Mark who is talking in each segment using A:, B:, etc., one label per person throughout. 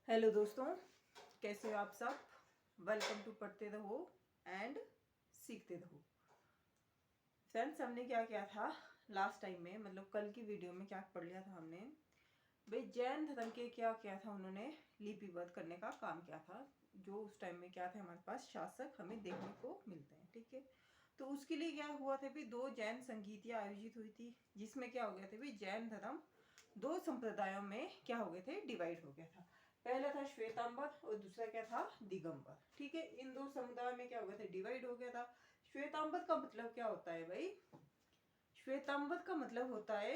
A: Hello दोस्तों, कैसे हो आप सब। वेलकम टू पढ़ते रहो एंड सीखते रहो। फ्रेंड्स, हमने क्या किया था लास्ट टाइम में, मतलब कल की वीडियो में क्या पढ़ लिया था हमने। भाई जैन धर्म के क्या किया था, उन्होंने लिपिबद्ध करने का काम किया था। जो उस टाइम में क्या थे, हमारे पास शासक हमें देखने को मिलते हैं, ठीक है। तो उसके लिए क्या हुआ था भी, दो जैन संगीतियाँ आयोजित हुई थी, जिसमें क्या हो गया था भी, जैन धर्म दो संप्रदायों में क्या हो गए थे, डिवाइड हो गया था। पहला था श्वेतांबर और दूसरा क्या था, दिगंबर, ठीक है। इन दो समुदायों में क्या हो गया था, डिवाइड हो गया था। श्वेतांबर का मतलब क्या होता है भाई, श्वेतांबर का मतलब होता है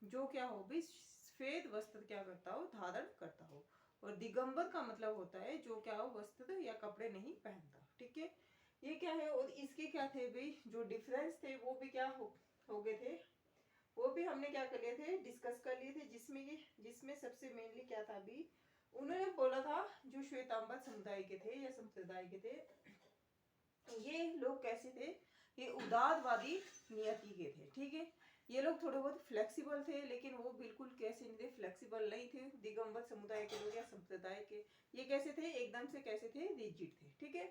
A: जो क्या हो भी, श्वेत वस्त्र क्या करता हो, धारण करता हो। और दिगंबर का मतलब होता है जो क्या हो, वस्त्र या कपड़े नहीं पहनता, ठीक है। ये क्या है, और इसके क्या थे भाई, जो डिफरेंस थे वो भी क्या हो गए थे, वो भी हमने क्या कर लिए थे, डिस्कस कर लिए थे। जिसमें सबसे मेनली क्या था अभी, उन्होंने बोला था जो श्वेतांबर समुदाय के थे या संप्रदाय के थे, ये लोग कैसे थे, ये उदारवादी नियति के थे, ठीक है। ये लोग थोड़े बहुत फ्लेक्सिबल थे, लेकिन वो बिल्कुल कैसे नहीं थे, फ्लेक्सिबल नहीं थे। दिगंबर समुदाय के लोग या संप्रदाय के, ये कैसे थे, एकदम से कैसे थे, रिजिड थे, ठीक है।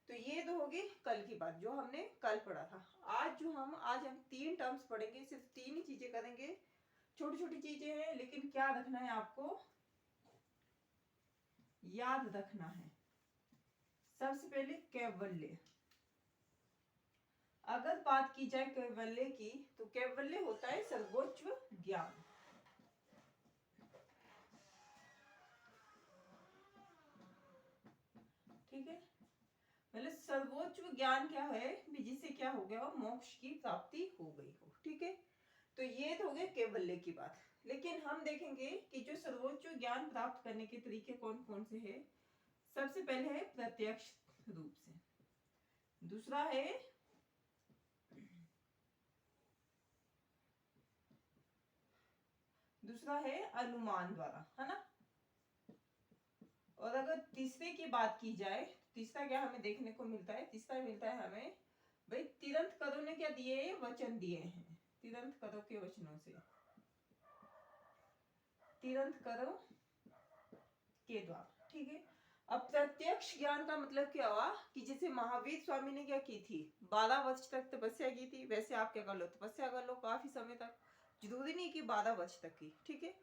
A: तो ये तो होगी कल की बात जो हमने कल पढ़ा था। आज हम तीन टर्म्स पढ़ेंगे, सिर्फ तीन ही चीजें करेंगे। छोटी छोटी चीजें हैं, लेकिन क्या रखना है आपको, याद रखना है। सबसे पहले कैवल्य। अगर बात की जाए कैवल्य की, तो कैवल्य होता है सर्वोच्च ज्ञान, ठीक है। मतलब सर्वोच्च ज्ञान क्या है भी, जिससे क्या हो गया हो, मोक्ष की प्राप्ति हो गई हो, ठीक है। तो ये तो हो गया कैवल्य की बात। लेकिन हम देखेंगे कि जो सर्वोच्च ज्ञान प्राप्त करने के तरीके कौन कौन से हैं। सबसे पहले है प्रत्यक्ष रूप से, दूसरा है अनुमान द्वारा, है ना। और अगर तीसरे की बात की जाए, तीसरा क्या हमें देखने को मिलता है, तीसरा मिलता है हमें भाई, तीर्थंकरों ने क्या दिए, वचन दिए हैं। तीर्थंकरों के वचनों से, तीर्थंकरों के द्वारा, ठीक है। अब प्रत्यक्ष ज्ञान का मतलब क्या हुआ कि जैसे महावीर स्वामी ने क्या की थी, 12 वर्ष तक तपस्या की थी, वैसे आप क्या कर लो, तपस्या कर लो काफी समय तक। जरूरी नहीं कि 12 वर्ष तक की, ठीक है।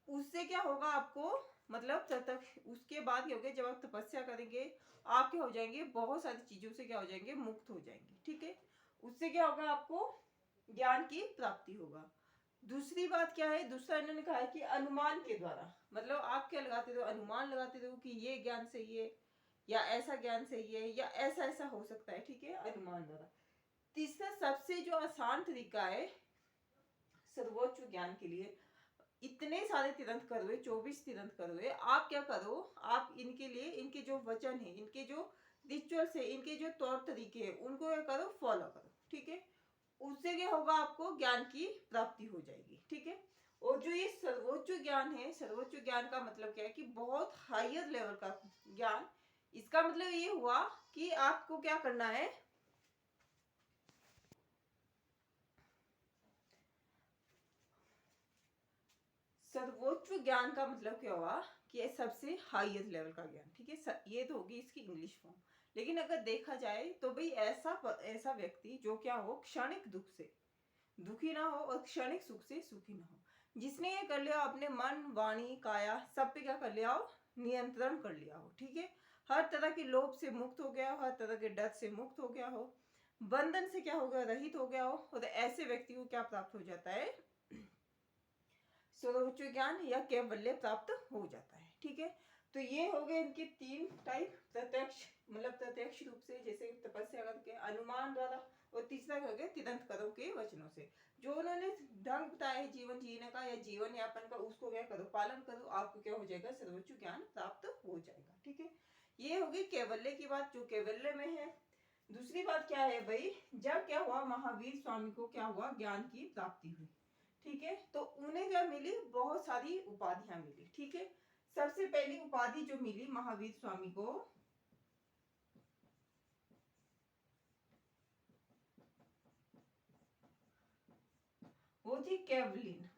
A: उससे क्या होगा आपको, मतलब जब तक उसके बाद क्या होगा, जब आप तपस्या करेंगे, आप क्या हो जाएंगे, बहुत सारी चीजों से क्या हो जाएंगे, मुक्त हो जाएंगे, ठीक है। उससे क्या होगा, आपको ज्ञान की प्राप्ति होगा। दूसरी बात क्या है, दूसरा इन्होंने कहा है कि अनुमान के द्वारा, मतलब आप क्या लगाते रहो, अनुमान लगाते रहो कि ये ज्ञान सही है, या ऐसा ज्ञान सही है, या ऐसा ऐसा हो सकता है, ठीक है, अनुमान द्वारा। तीसरा सबसे जो आसान तरीका है सर्वोच्च ज्ञान के लिए, इतने सारे तीर्थ कर हुए, 24 तीर्थ कर हुए, आप क्या करो, आप इनके लिए, इनके जो वचन है, इनके जो रिचुअल्स है, इनके जो तौर तरीके हैं, उनको क्या करो, फॉलो करो, ठीक है। उससे क्या होगा, आपको ज्ञान की प्राप्ति हो जाएगी, ठीक है। और जो ये सर्वोच्च ज्ञान है, सर्वोच्च ज्ञान का मतलब क्या है कि बहुत हायर लेवल का ज्ञान। इसका मतलब ये हुआ कि आपको क्या करना है, सर्वोच्च ज्ञान का मतलब क्या हुआ कि ये सबसे हाईएस्ट लेवल का ज्ञान, ठीक है। ये तो होगी इसकी इंग्लिश फॉर्म। लेकिन अगर देखा जाए तो भाई ऐसा व्यक्ति जो क्या हो, क्षणिक दुख से दुखी ना हो और क्षणिक सुख से सुखी ना हो, जिसने ये कर लिया, अपने मन वाणी काया सब पे क्या कर लिया हो, नियंत्रण कर लिया हो, ठीक है। हर तरह के लोभ से मुक्त हो गया हो, हर तरह के डर से मुक्त हो गया हो, बंधन से क्या हो गया, रहित हो गया हो। और ऐसे व्यक्ति को क्या प्राप्त हो जाता है, सर्वोच्च ज्ञान या कैवल्य प्राप्त हो जाता है, ठीक है। तो ये हो गए इनके तीन टाइप, प्रत्यक्ष मतलब प्रत्यक्ष रूप से, जैसे तपस्या करके, अनुमान द्वारा, और तीसरा हो गया तीर्थंकरों के वचनों से, जो उन्होंने ढंग बताया है जीवन जीने का या जीवन यापन का, उसको क्या करो, पालन करो, आपको क्या हो जाएगा, सर्वोच्च ज्ञान प्राप्त हो जाएगा, ठीक है। ये होगी कैवल्य की बात, जो कैवल्य में है। दूसरी बात क्या है भाई, जब क्या हुआ, महावीर स्वामी को क्या हुआ, ज्ञान की प्राप्ति हुई, ठीक है। तो उन्हें क्या मिली, बहुत सारी उपाधियां मिली, ठीक है। सबसे पहली उपाधि जो मिली महावीर स्वामी को, वो थी कैवलिन,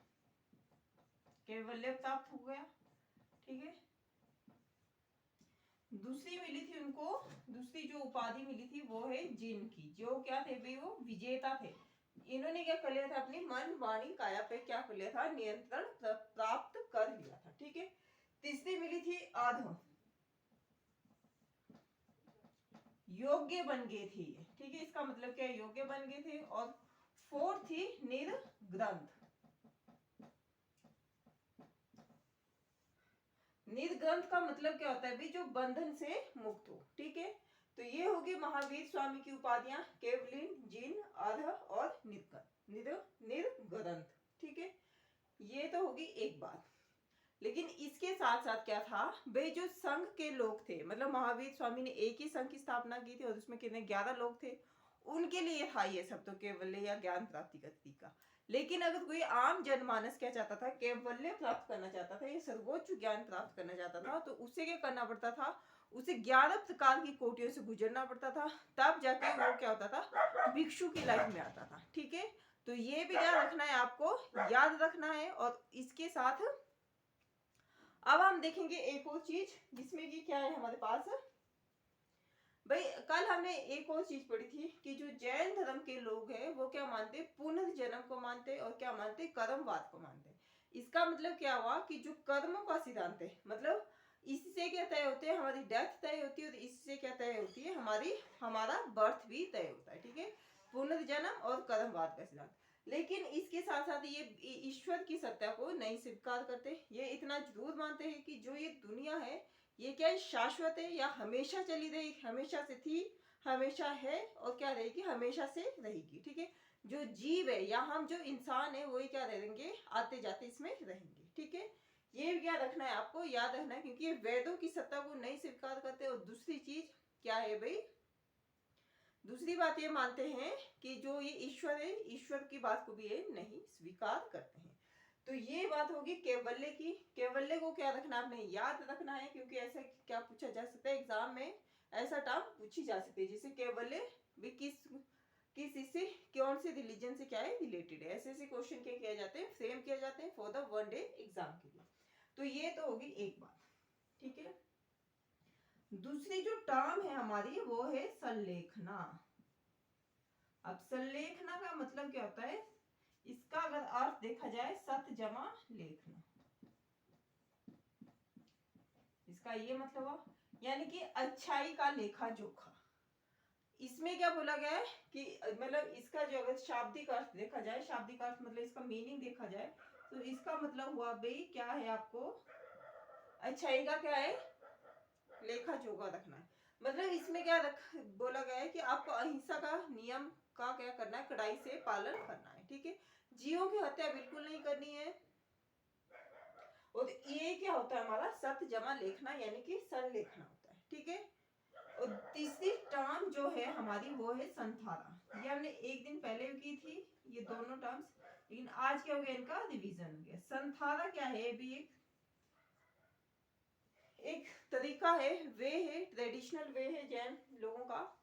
A: कैवल्य प्राप्त हो गया, ठीक है। दूसरी मिली थी उनको, दूसरी जो उपाधि मिली थी वो है जिन की, जो क्या थे भाई, वो विजेता थे। इन्होंने क्या कर लिया था, अपनी मन वाणी काया पे क्या कर लिया था, नियंत्रण प्राप्त कर लिया था। ठीक है। तीसरी मिली थी आध, योग्य बन गए थे ये। ठीक है, इसका मतलब क्या है, योग्य बन गए थे। और फोर्थ थी निर्ग्रंथ। निर्ग्रंथ का मतलब क्या होता है भाई, जो बंधन से मुक्त हो। ठीक है, तो ये होगी महावीर स्वामी की उपाधियां, केवलिन, जिन, आध और निर्ग्रंथ। ठीक है, ये तो होगी एक बात। लेकिन इसके साथ साथ क्या था भाई, जो संघ के लोग थे, मतलब महावीर स्वामी ने एक ही संघ की स्थापना की थी और उसमें कितने 11 लोग थे, उनके लिए था ये सब तो केवल्य या ज्ञान प्राप्ति का तरीका। लेकिन अगर कोई आम जनमानस क्या चाहता था, केवल्य प्राप्त करना चाहता था, ये सर्वोच्च ज्ञान प्राप्त करना चाहता था, तो उसे क्या करना पड़ता था, उसे 11 प्रकार की कोटियों से गुजरना पड़ता था, तब जाके वो क्या होता था, भिक्षु की लाइफ में आता था। ठीक है, तो ये भी क्या रखना है, आपको याद रखना है। और इसके साथ अब हम देखेंगे एक और चीज, जिसमें कि क्या है हमारे पास भाई, कल हमने एक और चीज पढ़ी थी कि जो जैन धर्म के लोग हैं वो क्या मानते, पुनर्जन्म को मानते और क्या मानते, कर्मवाद को मानते। इसका मतलब क्या हुआ कि जो कर्मों का सिद्धांत है, मतलब इससे क्या तय होते हैं, हमारी डेथ तय होती है, और इससे क्या तय होती है, हमारा बर्थ भी तय होता है। ठीक है, पुनर्जन्म और कर्मवाद का सिद्धांत। लेकिन इसके साथ साथ ये ईश्वर की सत्ता को नहीं स्वीकार करते। ये इतना जरूर मानते हैं कि जो ये दुनिया है ये क्या है, शाश्वत है, या हमेशा चली रहेगी, हमेशा से थी, हमेशा है, और क्या रहेगी, हमेशा से रहेगी। ठीक है, जो जीव है या हम जो इंसान है वही क्या रहेंगे, आते जाते इसमें रहेंगे। ठीक है, ये क्या रखना है, आपको याद रखना है, क्योंकि ये वेदों की सत्ता को नहीं स्वीकार करते। और दूसरी चीज क्या है भाई, दूसरी बात ये मानते हैं कि जो ये ईश्वर है, ईश्वर की बात को भी ये नहीं स्वीकार करते हैं। तो ये बात होगी कैवल्य की। कैवल्य को क्या रखना, आपने याद रखना है, क्योंकि ऐसा क्या पूछा जा सकता है एग्जाम में, ऐसा टर्म पूछी जा सकती है, जिसे कैवल्य भी किस इससे, कौन से रिलीजन से क्या है, रिलेटेड है। ऐसे ऐसे क्वेश्चन क्या किया जाते हैं, फ्रेम किया जाते हैं for the one day exam के लिए। तो ये तो होगी एक बात। ठीक है, दूसरी जो टर्म है हमारी वो है संलेखना। अब संलेखना का मतलब क्या होता है, इसका अगर अर्थ देखा जाए, सत्य जमा लेखना, इसका ये मतलब हुआ, यानी कि अच्छाई का लेखा जोखा। इसमें क्या बोला गया है कि मतलब इसका जो अगर शाब्दिक अर्थ देखा जाए, शाब्दिक अर्थ मतलब इसका मीनिंग देखा जाए, तो इसका मतलब हुआ भाई क्या है, आपको अच्छाई का क्या है, लेखा जोखा रखना है। मतलब इसमें क्या बोला गया है कि आपको अहिंसा का नियम का क्या करना है, कड़ाई से पालन करना है। ठीक है, जीवों की हत्या बिल्कुल नहीं करनी है। और ये क्या होता है हमारा, सत्य जमा लेखना, यानी कि संलेखना होता है। ठीक है, और तीसरी टर्म जो है हमारी वो है संथारा। ये हमने एक दिन पहले की थी ये दोनों टर्म्स, लेकिन आज क्या हो गया, इनका रिवीजन हो गया। संथारा क्या है, भी एक तरीका है, वे है, ट्रेडिशनल वे है जैन लोगों का,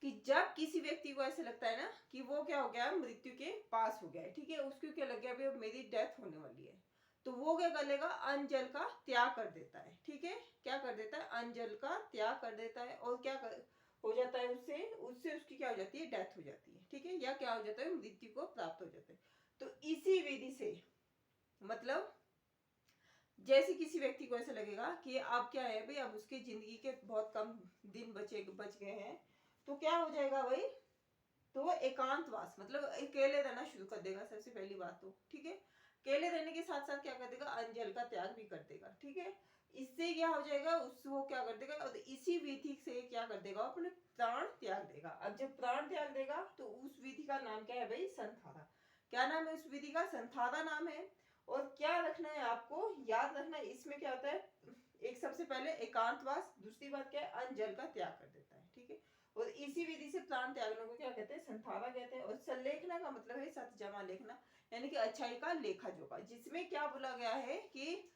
A: कि जब किसी व्यक्ति को ऐसे लगता है ना कि वो क्या हो गया, मृत्यु के पास हो गया है। ठीक है, उसको क्या लग गया, भाई अब मेरी डेथ होने वाली है, तो वो क्या कर लेगा, अन्न जल का त्याग कर देता है। ठीक है, क्या कर देता है, अन्न जल का त्याग कर देता है, और क्या हो जाता है, उससे उससे उसकी क्या हो जाती है, डेथ हो जाती है। ठीक है, या क्या हो जाता है, मृत्यु को प्राप्त हो जाता है। तो इसी विधि से, मतलब जैसे किसी व्यक्ति को ऐसा लगेगा कि अब क्या है भाई, अब उसकी जिंदगी के बहुत कम दिन बच गए हैं, तो क्या हो जाएगा भाई, तो वो एकांतवास मतलब अकेले रहना शुरू कर देगा सबसे पहली बात तो। ठीक है, अकेले रहने के साथ साथ क्या कर देगा, अंजल का त्याग भी कर देगा। ठीक है, इससे क्या हो जाएगा, वो क्या कर देगा, और इसी विधि से क्या कर देगा, अपने प्राण त्याग देगा। अब जब प्राण त्याग देगा तो उस विधि का नाम क्या है भाई, संथारा। क्या नाम है उस विधि का, संथारा नाम है। और क्या रखना है आपको, याद रखना है, इसमें क्या होता है, एक सबसे पहले एकांतवास, दूसरी बात क्या है, अन्न जल का त्याग कर देता है। ठीक है, और इसी विधि से प्राण त्यागने को क्या कहते हैं, संथारा कहते हैं। और संलेखना का मतलब है सत्य जमा लेखना, यानी कि अच्छाई का लेखा जोखा, जिसमें क्या बोला गया है कि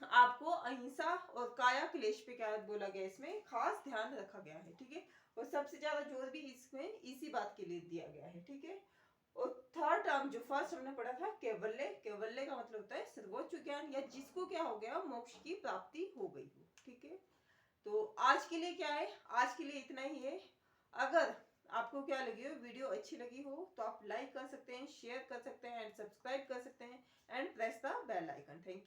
A: आपको अहिंसा और काया क्लेश पे क्या बोला गया, इसमें खास ध्यान रखा गया है। ठीक है, और सबसे ज्यादा जोर भी इसमें इसी बात के लिए दिया गया है। ठीक है, और थर्ड टर्म जो फर्स्ट हमने पढ़ा था कैवल्य, कैवल्य का मतलब होता है सर्वोच्च ज्ञान, या जिसको क्या हो गया, मोक्ष की प्राप्ति हो गई हो। ठीक है, के लिए क्या है, आज के लिए इतना ही है। अगर आपको क्या लगी हो, वीडियो अच्छी लगी हो तो आप लाइक कर सकते हैं, शेयर कर सकते हैं एंड सब्सक्राइब कर सकते हैं and press the bell icon. Thank you.